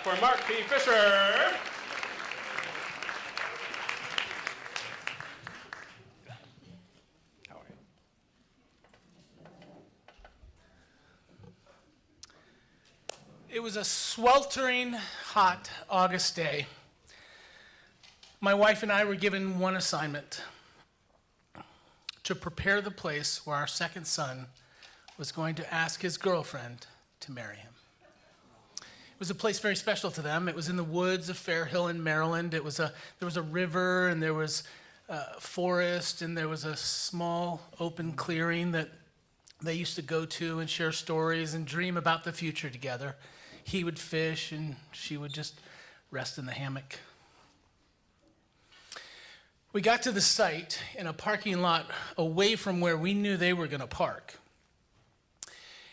for Mark P. Fisher. It was a sweltering hot August day. My wife and I were given one assignment: to prepare the place where our second son was going to ask his girlfriend to marry him. It was a place very special to them. It was in the woods of Fair Hill in Maryland. There was a river, and there was a forest, and there was a small open clearing that they used to go to and share stories and dream about the future together. He would fish, and she would just rest in the hammock. We got to the site in a parking lot away from where we knew they were going to park.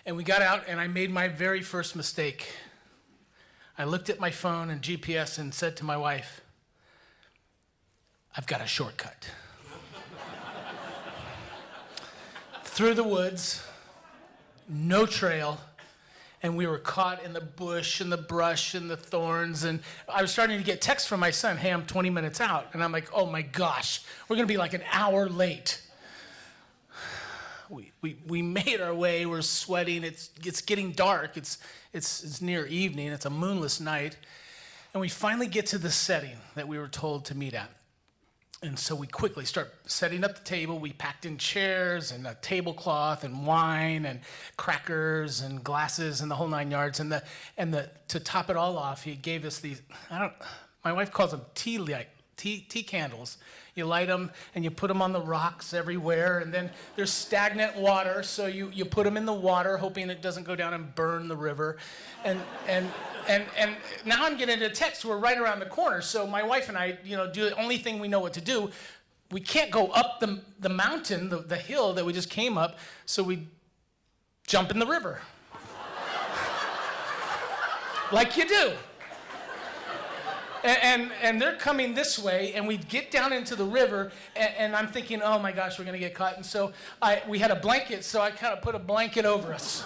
And we got out, and I made my very first mistake. I looked at my phone and GPS and said to my wife, "I've got a shortcut." Through the woods, no trail, and we were caught in the bush and the brush and the thorns. And I was starting to get texts from my son, "Hey, I'm 20 minutes out." And I'm like, oh my gosh, we're going to be like an hour late. We made our way. We're sweating. It's getting dark. It's near evening. It's a moonless night. And we finally get to the setting that we were told to meet at. And so we quickly start setting up the table. We packed in chairs and a tablecloth and wine and crackers and glasses and the whole 9 yards. And to top it all off, he gave us these, my wife calls them tea candles. You light them and you put them on the rocks everywhere, and then there's stagnant water, so you put them in the water hoping it doesn't go down and burn the river. And now I'm getting a text. We're right around the corner, so my wife and I, do the only thing we know what to do. We can't go up the mountain, the hill that we just came up, so we jump in the river. Like you do. And they're coming this way, and we get down into the river, and I'm thinking, oh my gosh, we're going to get caught. And so we had a blanket, so I kind of put a blanket over us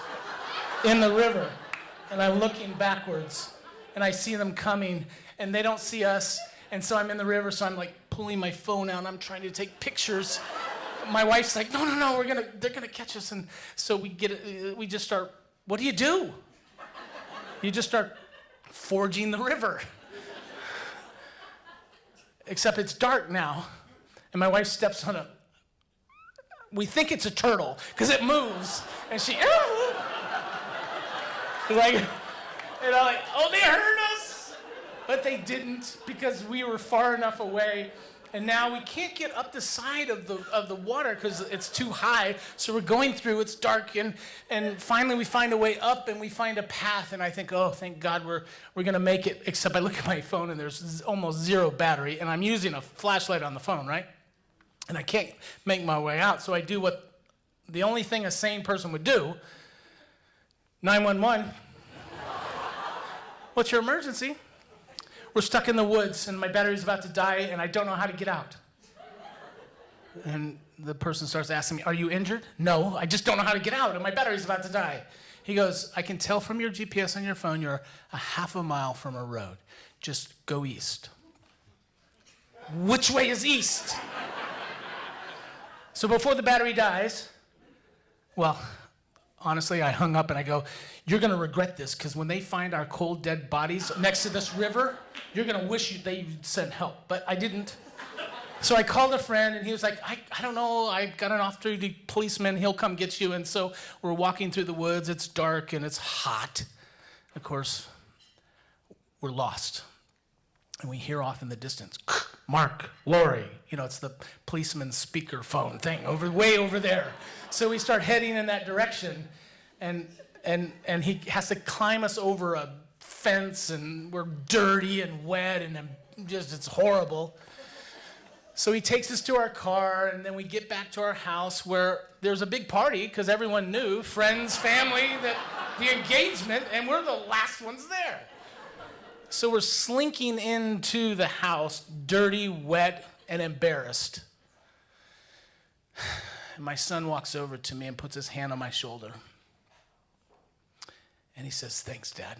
in the river. And I'm looking backwards, and I see them coming, and they don't see us. And so I'm in the river, so I'm like pulling my phone out, and I'm trying to take pictures. My wife's like, no, they're going to catch us. And so we just start, what do? You just start forging the river. Except it's dark now, and my wife steps on we think it's a turtle, because it moves, and she, like, oh, they heard us, but they didn't, because we were far enough away, and now we can't get up the side of the water because it's too high, so we're going through, it's dark, and finally we find a way up, and we find a path, and I think, oh, thank God we're going to make it, except I look at my phone, and there's almost zero battery, and I'm using a flashlight on the phone, right? And I can't make my way out, so I do what the only thing a sane person would do: 911. What's your emergency? We're stuck in the woods, and my battery's about to die, and I don't know how to get out. And the person starts asking me, are you injured? No, I just don't know how to get out, and my battery's about to die. He goes, I can tell from your GPS on your phone you're a half a mile from a road. Just go east. Which way is east? So before the battery dies, well, honestly, I hung up and I go, you're going to regret this, because when they find our cold, dead bodies next to this river, you're going to wish they sent help. But I didn't. So I called a friend, and he was like, I don't know, I got an off-duty policeman, he'll come get you. And so we're walking through the woods, it's dark and it's hot. Of course, we're lost. And we hear off in the distance, Mark, Lori, it's the policeman's speakerphone thing way over there. So we start heading in that direction, and he has to climb us over a fence, and we're dirty and wet, and it's horrible. So he takes us to our car, and then we get back to our house, where there's a big party, because everyone knew, friends, family, that the engagement, and we're the last ones there. So we're slinking into the house, dirty, wet, and embarrassed. And my son walks over to me and puts his hand on my shoulder. And he says, thanks, Dad.